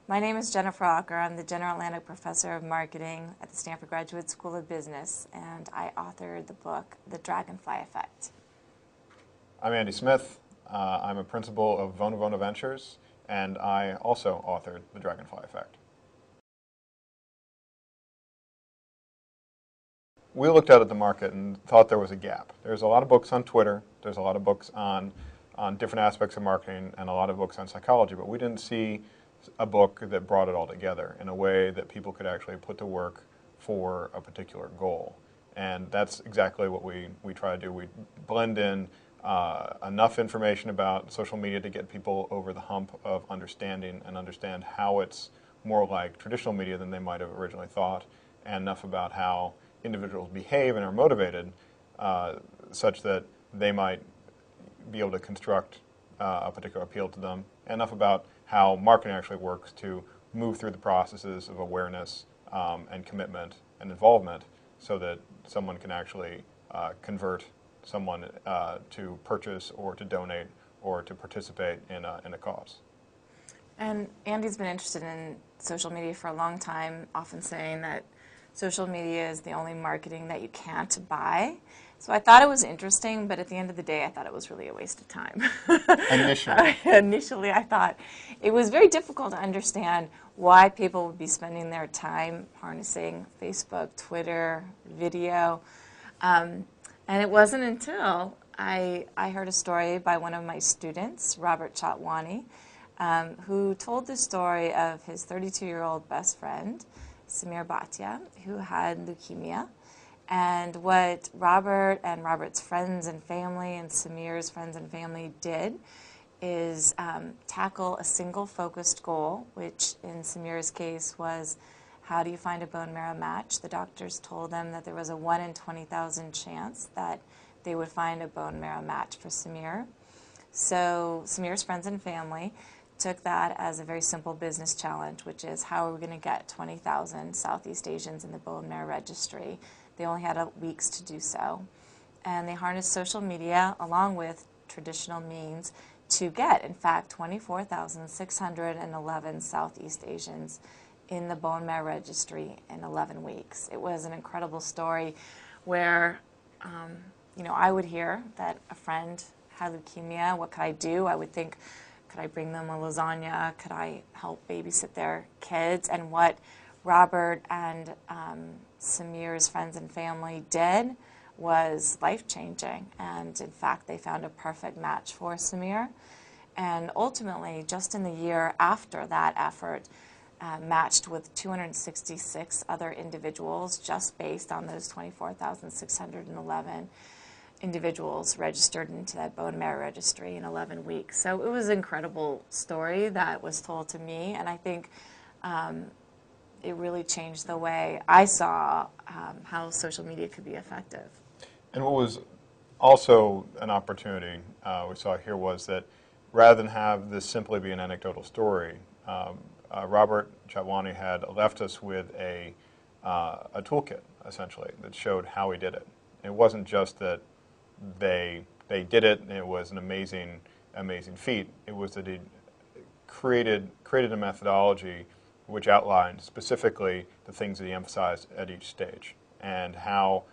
My name is Jennifer Ocker. I'm the General Atlantic Professor of Marketing at the Stanford Graduate School of Business, and I authored the book, The Dragonfly Effect. I'm Andy Smith. I'm a principal of Vona Ventures, and I also authored The Dragonfly Effect. We looked out at the market and thought there was a gap. There's a lot of books on Twitter, there's a lot of books on different aspects of marketing, and a lot of books on psychology, but we didn't see a book that brought it all together in a way that people could actually put to work for a particular goal. And that's exactly what we try to do. We blend in enough information about social media to get people over the hump of understanding and understand how it's more like traditional media than they might have originally thought, and enough about how individuals behave and are motivated such that they might be able to construct a particular appeal to them, and enough about how marketing actually works to move through the processes of awareness and commitment and involvement so that someone can actually convert someone to purchase or to donate or to participate in a cause. And Andy's been interested in social media for a long time, often saying that social media is the only marketing that you can't buy. So I thought it was interesting, but at the end of the day, I thought it was really a waste of time. Initially, I thought it was very difficult to understand why people would be spending their time harnessing Facebook, Twitter, video. And it wasn't until I heard a story by one of my students, Robert Chatwani, who told the story of his 32-year-old best friend, Samir Bhatia, who had leukemia. And what Robert and Robert's friends and family and Samir's friends and family did is tackle a single focused goal, which in Samir's case was, how do you find a bone marrow match? The doctors told them that there was a 1 in 20,000 chance that they would find a bone marrow match for Samir. So Samir's friends and family took that as a very simple business challenge, which is, how are we going to get 20,000 Southeast Asians in the bone marrow registry? They only had weeks to do so. And they harnessed social media along with traditional means to get, in fact, 24,611 Southeast Asians in the bone marrow registry in 11 weeks. It was an incredible story where, I would hear that a friend had leukemia. What could I do? I would think, could I bring them a lasagna? Could I help babysit their kids? And what Robert and Samir's friends and family did was life-changing. And in fact, they found a perfect match for Samir. And ultimately, just in the year after that effort, matched with 266 other individuals just based on those 24,611 individuals registered into that bone marrow registry in 11 weeks. So it was an incredible story that was told to me, and I think it really changed the way I saw how social media could be effective. And what was also an opportunity we saw here was that rather than have this simply be an anecdotal story, Robert Chatwani had left us with a toolkit, essentially, that showed how he did it. It wasn't just that they did it and it was an amazing feat. It was that he created a methodology which outlined specifically the things that he emphasized at each stage, and how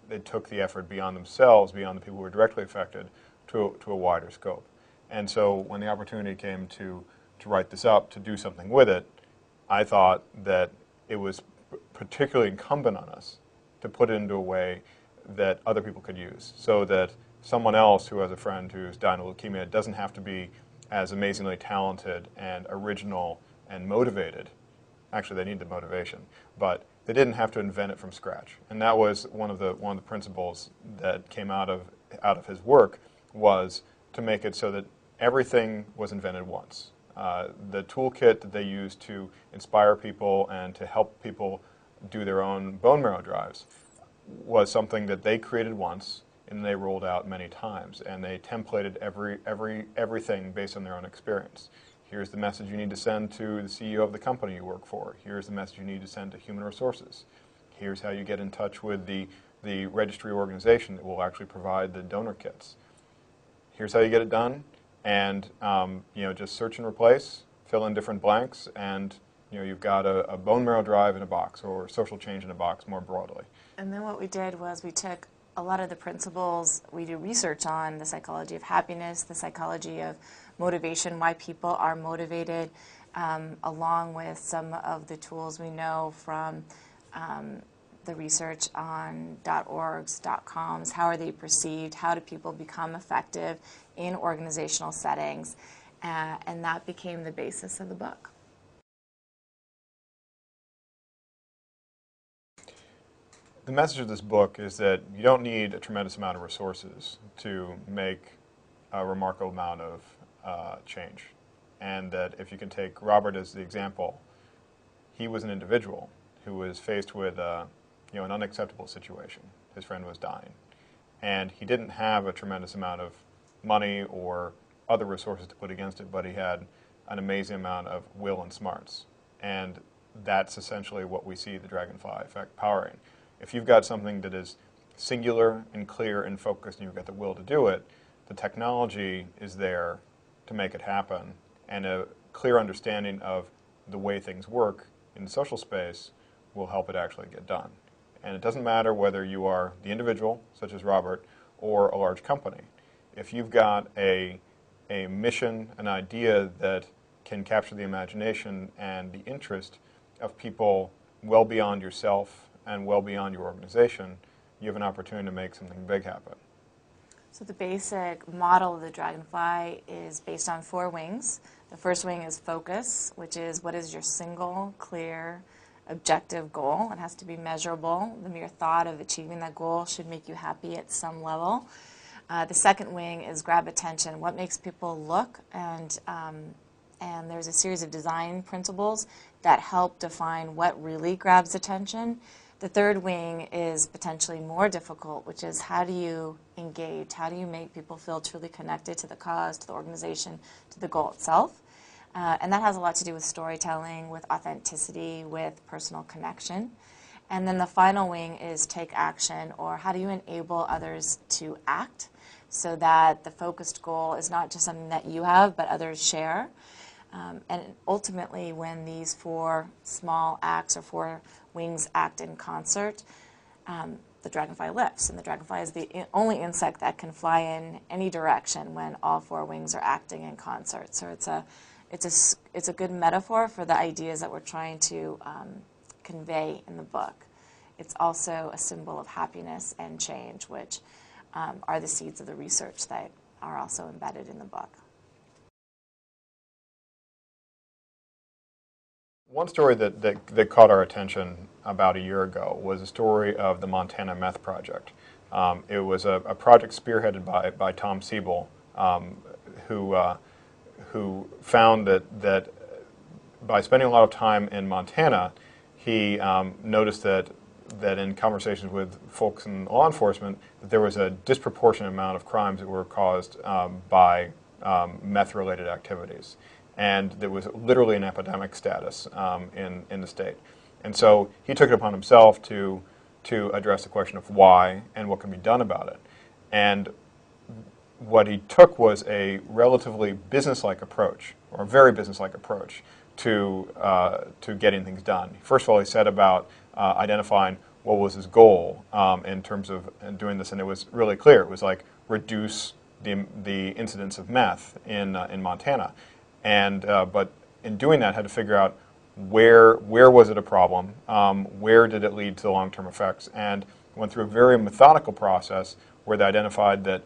they took the effort beyond themselves, beyond the people who were directly affected, to a wider scope. And so when the opportunity came to write this up, to do something with it, I thought that it was particularly incumbent on us to put it into a way that other people could use, so that someone else who has a friend who's dying of leukemia doesn't have to be as amazingly talented and original and motivated. Actually, they need the motivation, but they didn't have to invent it from scratch. And that was one of the principles that came out of his work, was to make it so that everything was invented once. The toolkit that they used to inspire people and to help people do their own bone marrow drives was something that they created once and they rolled out many times, and they templated everything based on their own experience. Here's the message you need to send to the CEO of the company you work for. Here's the message you need to send to human resources. Here's how you get in touch with the registry organization that will actually provide the donor kits. Here's how you get it done, and just search and replace, fill in different blanks, and you've got a bone marrow drive in a box, or social change in a box more broadly. And then what we did was we took a lot of the principles we do research on, the psychology of happiness, the psychology of motivation, why people are motivated, along with some of the tools we know from the research on .orgs, .coms, how are they perceived, how do people become effective in organizational settings, and that became the basis of the book. The message of this book is that you don't need a tremendous amount of resources to make a remarkable amount of change. And that if you can take Robert as the example, he was an individual who was faced with an unacceptable situation. His friend was dying. And he didn't have a tremendous amount of money or other resources to put against it, but he had an amazing amount of will and smarts. And that's essentially what we see the Dragonfly effect powering. If you've got something that is singular and clear and focused and you've got the will to do it, the technology is there to make it happen. And a clear understanding of the way things work in the social space will help it actually get done. And it doesn't matter whether you are the individual, such as Robert, or a large company. If you've got a mission, an idea that can capture the imagination and the interest of people well beyond yourself and well beyond your organization, you have an opportunity to make something big happen. So the basic model of the Dragonfly is based on 4 wings. The first wing is focus, which is what is your single, clear, objective goal. It has to be measurable. The mere thought of achieving that goal should make you happy at some level. The second wing is grab attention. What makes people look? And there's a series of design principles that help define what really grabs attention. The third wing is potentially more difficult, which is how do you engage? How do you make people feel truly connected to the cause, to the organization, to the goal itself? And that has a lot to do with storytelling, with authenticity, with personal connection. And then the final wing is take action, or how do you enable others to act so that the focused goal is not just something that you have, but others share. And ultimately, when these 4 small acts or 4 wings act in concert, the dragonfly lifts. And the dragonfly is the only insect that can fly in any direction when all 4 wings are acting in concert. So it's a good metaphor for the ideas that we're trying to convey in the book. It's also a symbol of happiness and change, which are the seeds of the research that are also embedded in the book. One story that caught our attention about a year ago was a story of the Montana Meth Project. It was a project spearheaded by Tom Siebel, who found that by spending a lot of time in Montana, he noticed that in conversations with folks in law enforcement, that there was a disproportionate amount of crimes that were caused by meth-related activities. And there was literally an epidemic status in the state. And so he took it upon himself to address the question of why and what can be done about it. And what he took was a relatively business-like approach, or a very business-like approach, to getting things done. First of all, he set about identifying what was his goal in terms of doing this, and it was really clear. It was like reduce the incidence of meth in Montana. And but in doing that, had to figure out where was it a problem, where did it lead to long-term effects, and went through a very methodical process where they identified that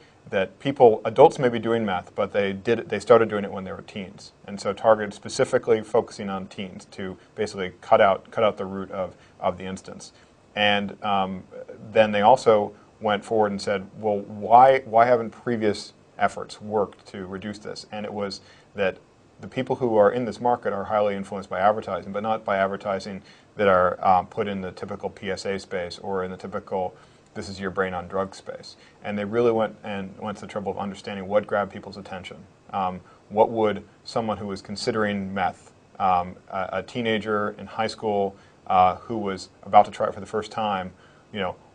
adults may be doing meth, but they started doing it when they were teens, and so targeted specifically focusing on teens to basically cut out the root of the instance. And then they also went forward and said, well, why haven't previous efforts worked to reduce this? And it was that the people who are in this market are highly influenced by advertising, but not by advertising that are put in the typical PSA space or in the typical this is your brain on drugs space. And they really went to the trouble of understanding what grabbed people's attention. What would someone who was considering meth, a teenager in high school who was about to try it for the first time,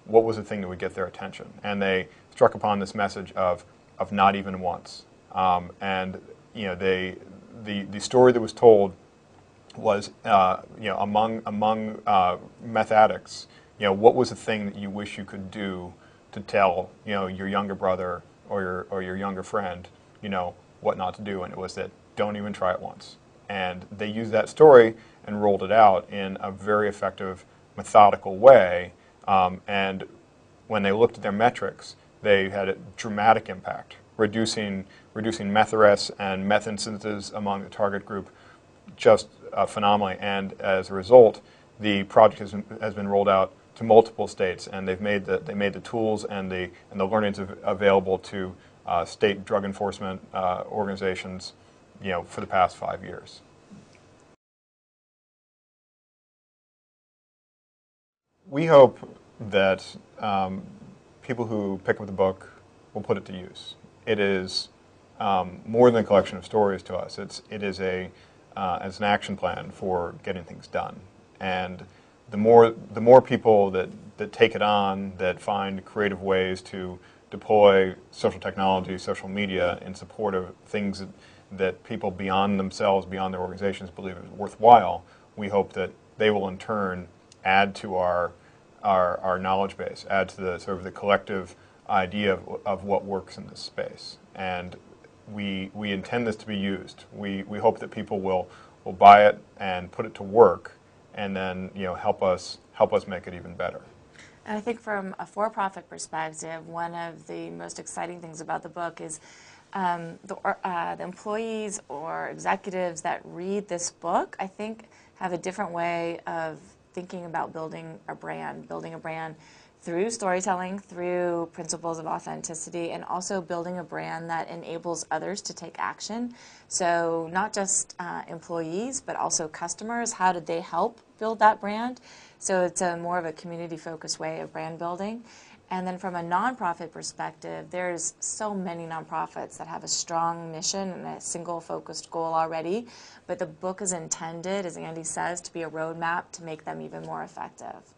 what was the thing that would get their attention? And they struck upon this message of not even once. And the story that was told was, among meth addicts, what was the thing that you wish you could do to tell, your younger brother or your younger friend, what not to do, and it was that don't even try it once. And they used that story and rolled it out in a very effective, methodical way. And when they looked at their metrics, they had a dramatic impact, reducing meth arrests and meth instances among the target group just phenomenally. And as a result, the project has been rolled out to multiple states, and they made the tools and the learnings available to state drug enforcement organizations, for the past 5 years. We hope that people who pick up the book will put it to use. It is more than a collection of stories to us. It is as an action plan for getting things done. And the more people that take it on, that find creative ways to deploy social technology, social media in support of things that people beyond themselves, beyond their organizations believe is worthwhile, we hope that they will in turn add to our knowledge base, add to the sort of the collective idea of what works in this space. And we intend this to be used. We hope that people will buy it and put it to work, and then help us make it even better. And I think from a for-profit perspective, one of the most exciting things about the book is the employees or executives that read this book, I think, have a different way of thinking about building a brand through storytelling, through principles of authenticity, and also building a brand that enables others to take action. So not just employees, but also customers. How did they help build that brand? So it's more of a community-focused way of brand building. And then from a nonprofit perspective, there's so many nonprofits that have a strong mission and a single focused goal already, but the book is intended, as Andy says, to be a roadmap to make them even more effective.